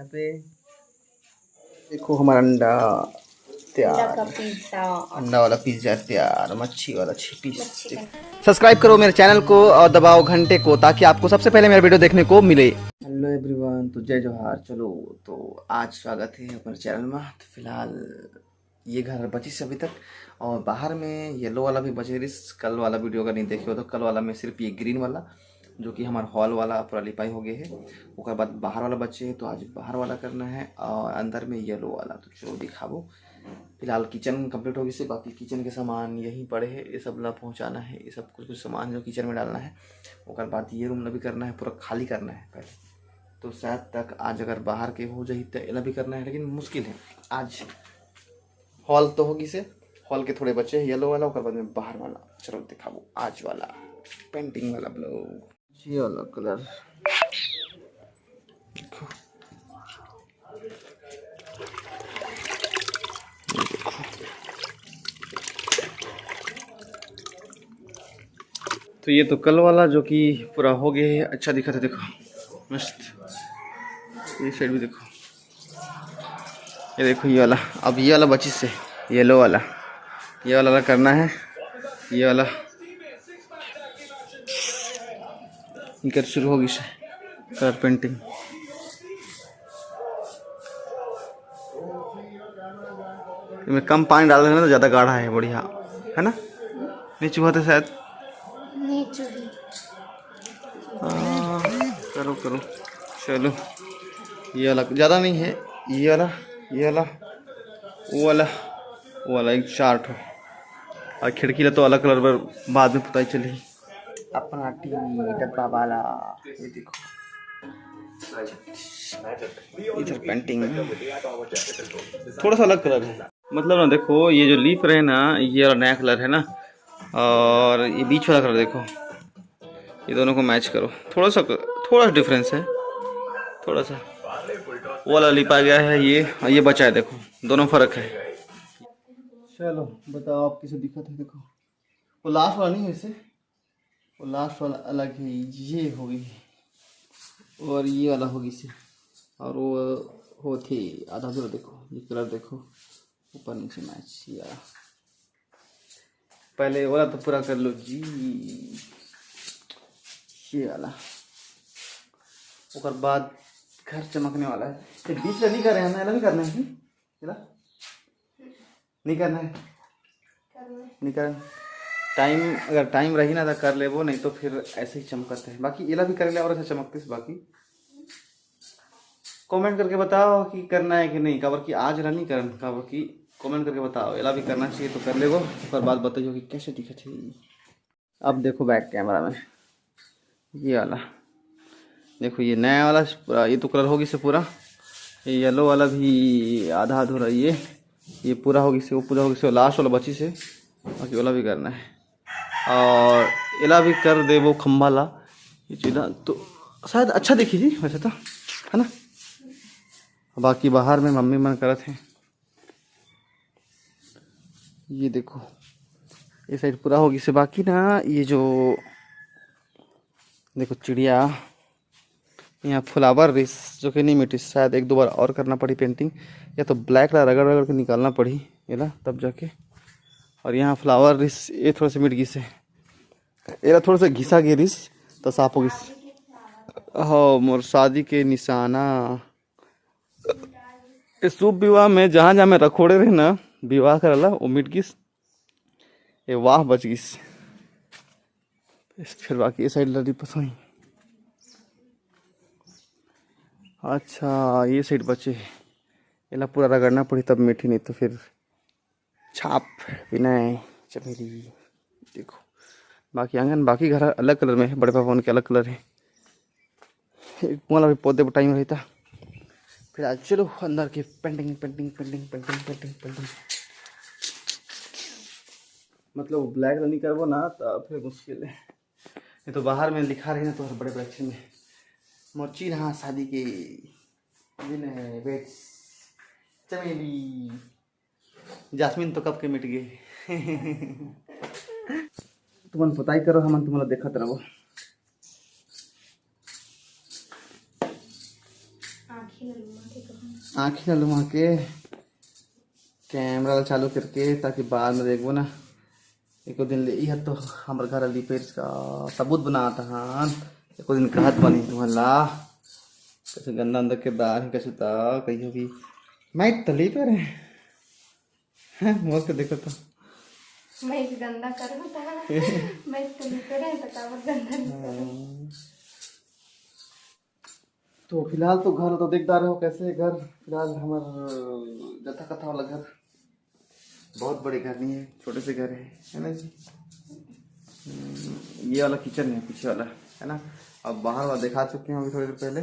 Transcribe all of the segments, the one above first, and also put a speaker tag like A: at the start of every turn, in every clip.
A: यहाँ पे देखो हमारा अंडा तैयार, अंडा वाला पिज्जा तैयार, मच्छी वाला पीस। सब्सक्राइब करो मेरे चैनल को और दबाओ घंटे को ताकि आपको सबसे पहले मेरा वीडियो देखने को मिले। हेलो एवरीवन, तो जय जोहार। चलो तो आज स्वागत है हमारे चैनल में। तो फिलहाल ये घर बची से अभी तक, और बाहर में येलो वाला भी बचे रिस। कल वाला वीडियो अगर नहीं देखे हो तो कल वाला में सिर्फ ये ग्रीन वाला जो कि हमारा हॉल वाला पूरा लिपाई हो गया है, उसके बाद बाहर वाला बच्चे है, तो आज बाहर वाला करना है और अंदर में येलो वाला। तो चलो दिखाओ। फिलहाल किचन कंप्लीट होगी से, बाकी किचन के सामान यहीं पड़े हैं, ये सब ला पहुंचाना है, ये सब कुछ सामान जो किचन में डालना है। उसके बाद ये रूम भी करना है, पूरा खाली करना है पहले। तो शायद तक आज अगर बाहर के हो जाए तो ये भी करना है, लेकिन मुश्किल है। आज हॉल तो होगी से, हॉल के थोड़े बच्चे हैं येलो वाला, उसके बाद में बाहर वाला। चलो दिखाओ आज वाला पेंटिंग वाला ब्लॉग। ये वाला कलर देखो, तो ये तो कल वाला जो कि पूरा हो गया है, अच्छा दिखा था। देखो मस्त। ये साइड भी देखो, ये देखो ये वाला। अब ये वाला बची से येलो वाला, ये वाला करना है। ये वाला इनका शुरू होगी से कलर पेंटिंग। इसमें कम पानी डाल देना तो ज़्यादा गाढ़ा है, बढ़िया है ना। नहीं चुहा था शायद, करो करो। चलो ये वाला ज़्यादा नहीं है, ये वाला, ये वाला, वो वाला, वो वाला एक चार्ट हो। और खिड़की ला तो अलग कलर पर बाद में पता ही चली। अपना टीवी डब्बा वाला, ये देखो इधर पेंटिंग थोड़ा सा अलग कलर है। मतलब ना देखो, ये जो लीफ रहे ना, ये वाला नया कलर है ना, और ये बीच वाला कलर देखो, ये दोनों को मैच करो। थोड़ा सा डिफरेंस है, थोड़ा सा। वो वाला लिपा गया है, ये बचा है, देखो दोनों फर्क है। चलो बताओ आप किसे दिक्कत है। देखो वो लास्ट वाला नहीं है इसे, वो लास्ट वाला अलग है, ये होगी और ये वाला होगी इसे, और वो होती आधा पूरा। देखो ये कलर देखो, ऊपर नीचे मैच। यार पहले वाला तो पूरा कर लो जी, ये वाला। उसके बाद घर चमकने वाला है। तो बीच में नहीं कर रहे हैं ना, नहीं करना है नहीं करना है, नहीं करना। टाइम अगर टाइम रही ना तो कर ले वो, नहीं तो फिर ऐसे ही चमकते हैं। बाकी इला भी कर ले और ऐसे चमकते हैं। बाकी कमेंट करके बताओ कि करना है कि नहीं, कवर की आज नहीं करना, कवर की कमेंट करके बताओ। इला भी करना चाहिए तो कर ले वो, उसके बाद बताइए कि कैसे दिखे थे। अब देखो बैक कैमरा में ये वाला देखो, ये नया वाला पूरा, ये तो कलर होगी से पूरा। ये येलो वाला भी आधा अधूरा, ये पूरा होगी से, वो पूरा होगी से, लास्ट वाला बची से। बाकी वाला भी करना है, और इला भी कर दे वो खम्भा ला, ये चीज़ तो शायद अच्छा दिखी जी वैसे तो, है ना। बाकी बाहर में मम्मी मन करत है। ये देखो ये साइड पूरा होगी से। बाकी ना ये जो देखो चिड़िया, यहाँ फ्लावर रिस जो कि नहीं मिटी, शायद एक दो बार और करना पड़ी पेंटिंग, या तो ब्लैक कलर रगड़ रगड़ के निकालना पड़ी ये ना तब जाके। और यहाँ फ्लावर रिस ये थोड़ा सा मिट गई से, ये थोड़ा सा घिसा गया रिस तो साफ हो गई। हो मोर शादी के निशाना, इस शुभ विवाह में जहाँ जहाँ मैं रखोड़े रहे ना विवाह करला, वो मिट गई, ये वाह बच गई। फिर बाकी ये साइड लड़ी पसोई। अच्छा ये साइड बचे, ये पूरा रगड़ना पड़ी तब मीठी, नहीं तो फिर छाप विनय चमेली। देखो बाकी आंगन, बाकी घर अलग कलर में है, बड़े पापा उनके अलग कलर है। एक वाला भी पौधे पर टाइम रहता। फिर आज चलो अंदर की painting painting painting painting painting painting. मतलब ब्लैक रनिंग करवो ना तो फिर मुश्किल है। ये तो बाहर में लिखा रही ना तो बड़े बड़े अक्षर में मोची रहा शादी के विनय बेट्स चमेली। जासमीन तो कब के मिट गए। तुमन पताई करो, हम तुम्हारा देखत रहो। आँखें न लुमा के कैमरा चालू करके ताकि बाद में देखो ना एक दिन ले यह तो हमारे घर अली पेड़ का सबूत बनाता हाँ एक दिन कहत बनी तुम्हारा कैसे गंदा अंदर के दार है कैसे था कहीं भी मैं तली पे रहे हैं मोर के देखो तो
B: मैं गंदा कर रहा था मैं तली पे रहे तो काबर गंदा
A: तो फिलहाल तो घर तो देखदार हो कैसे घर फिलहाल हमारा जथा कथा वाला घर बहुत बड़े घर नहीं है छोटे से घर है ना जी। ये वाला किचन है पीछे वाला है ना। अब बाहर वाला दिखा चुके हैं अभी थोड़ी देर पहले।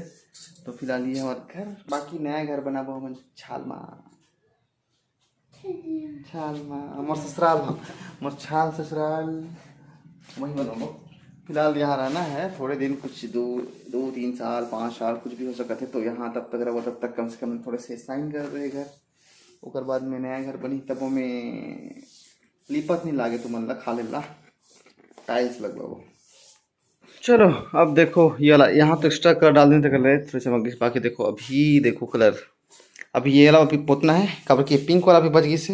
A: तो फिलहाल ये हमारा घर बाकी नया घर बना हुआ मन छाल माँ मोर ससुराल मोर छाल ससुराल वही बनो। फिलहाल यहाँ रहना है थोड़े दिन कुछ 2-3 साल 5 साल कुछ भी हो सकते थे। तो यहाँ तब तक रहो तब तक कम से कम थोड़े से साइन कर रहे घर ओकर बाद में नया घर बनी तब में लिपत नहीं लागे तो मन ला खा लेला टाइल्स लगवाओ। चलो अब देखो ये वाला यहाँ तो एक्स्ट्रा कलर डाल देने कलर थोड़े से बाकी देखो अभी देखो कलर अभी ये वाला अभी पोतना है कबर की पिंक वाला भी बच गई से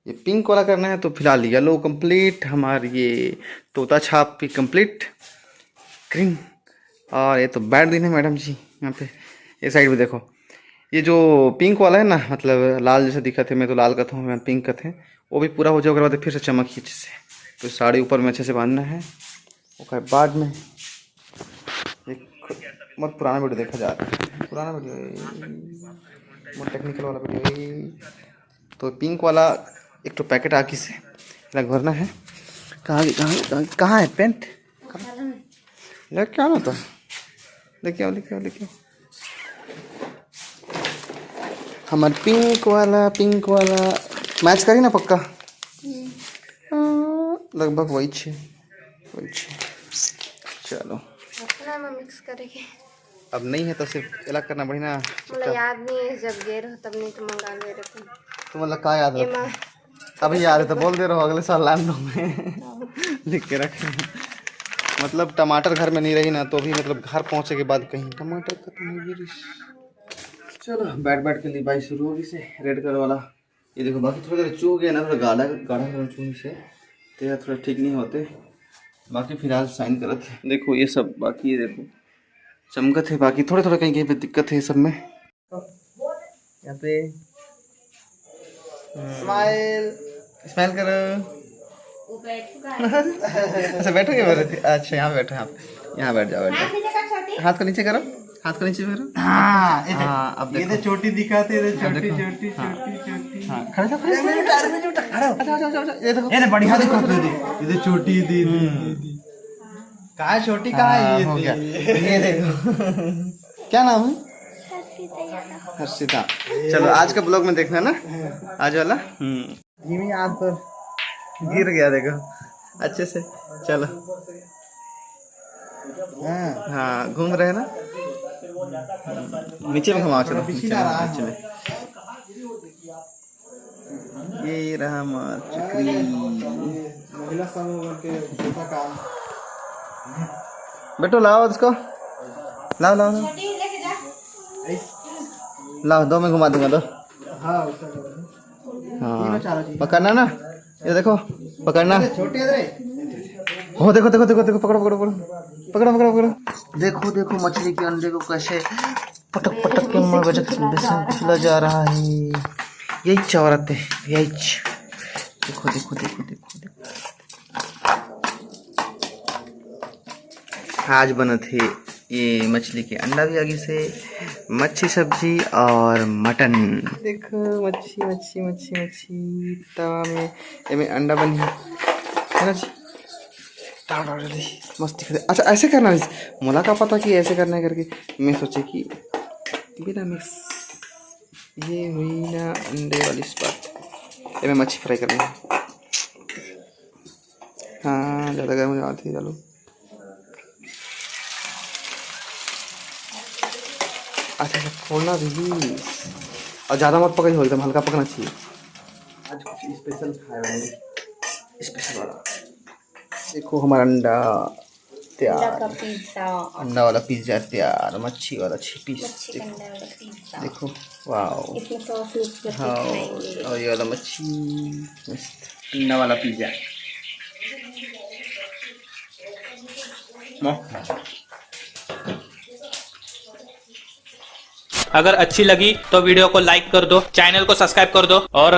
A: ये पिंक वाला करना है। तो फिलहाल येलो कंप्लीट हमारी ये तोता छाप भी कंप्लीट क्रीम और ये तो बैठ दिन है मैडम जी यहाँ पे ये साइड में देखो ये जो पिंक वाला है ना मतलब लाल जैसे दिखा थे मैं तो लाल का था मैं पिंक का थे वो भी पूरा हो जाए बाद फिर से चमक अच्छे से। तो साड़ी ऊपर में अच्छे से बांधना है उसके बाद में एक बहुत पुराना वीडियो देखा जा रहा है पुराना वीडियो बहुत टेक्निकल वाला वीडियो। तो पिंक वाला एक तो पैकेट आके से भरना है। कहाँ है पेंट लेके आना तो लेके आओ हमारे पिंक वाला मैच करी ना पक्का लगभग वही छे चलो
B: अपना में मिक्स करेंगे।
A: अब नहीं है तो सिर्फ अलग करना बढ़िया
B: मुझे याद नहीं है जब गए रहो तब नहीं तो मंगा ले रहे थे
A: तो मतलब क्या याद रखा अभी याद है तो बोल दे रहो अगले साल लान दो मैं लिख के रखे। मतलब टमाटर घर में नहीं रही ना तो भी मतलब घर पहुंचे के बाद कहीं टमाटर खत्म हो गई। चलो बैठ के लिपाई शुरू होगी से रेड कलर वाला ये देखो बाकी थोड़ा देर चू गया ना थोड़ा गाढ़ा कलर चूने से तो थोड़ा ठीक नहीं होते। बाकी फिलहाल साइन करत है देखो ये सब बाकी ये देखो चमकत है बाकी थोड़े कहीं पे दिक्कत है सब में। यहाँ पे स्माइल करो अच्छा बैठोगे मेरे अच्छा यहाँ बैठो यहाँ बैठ जाओ हाथ को नीचे करो करो। हाँ अब ये छोटी दिखाते छोटी खड़े बढ़िया देखो ये छोटी दीदी कहाँ छोटी कहाँ है ये देखो क्या नाम है हर्षिता। चलो आज का ब्लॉग में देखना ना आज वाला धीमी आंख पर गिर गया देखो अच्छे से। चलो हाँ घूम रहे ना नीचे में घुमाओ चलो नीचे में ये रहा बेटो लाओ उसको लाओ 2 में घुमा दूंगा 2 हाँ पकड़ना ना ये देखो पकड़ना हो देखो पकड़ो देखो मछली के अंडे को कैसे पटक के मुंह में खुला जा रहा है। यही चौरत है यही देखो आज बना थे ये मछली के अंडा भी आगे से मच्छी सब्जी और मटन देखो मच्छी तवा में अंडा बनी है ना जी जल्दी मस्त दिख रहा। अच्छा ऐसे करना है मुला का पता कि ऐसे करना है करके मैं सोचे कि बिना मिक्स ये हुई ना अंडे वाली स्पॉट मैं मच्छी फ्राई करनी है। हाँ ज़्यादा गर्म हो जाती है चलो अच्छा फोड़ना भी और ज़्यादा मत पकाई हो एकदम हल्का पकना चाहिए। आज कुछ स्पेशल खाए स्पेशल वाला देखो हमारा अंडा तैयार,
B: का पिज्जा,
A: अंडा वाला पिज्जा तैयार, मच्छी वाला छिपी
B: मच्छी का
A: स्टिक।
B: अंडा वाला पिज्जा।
A: देखो वाओ,
B: इसमें सॉस मिक्स करके
A: हाँ,
B: खाएंगे।
A: और ये वाला मच्छी मस्त, अंडा वाला पिज्जा
C: अगर अच्छी लगी तो वीडियो को लाइक कर दो, चैनल को सब्सक्राइब कर दो और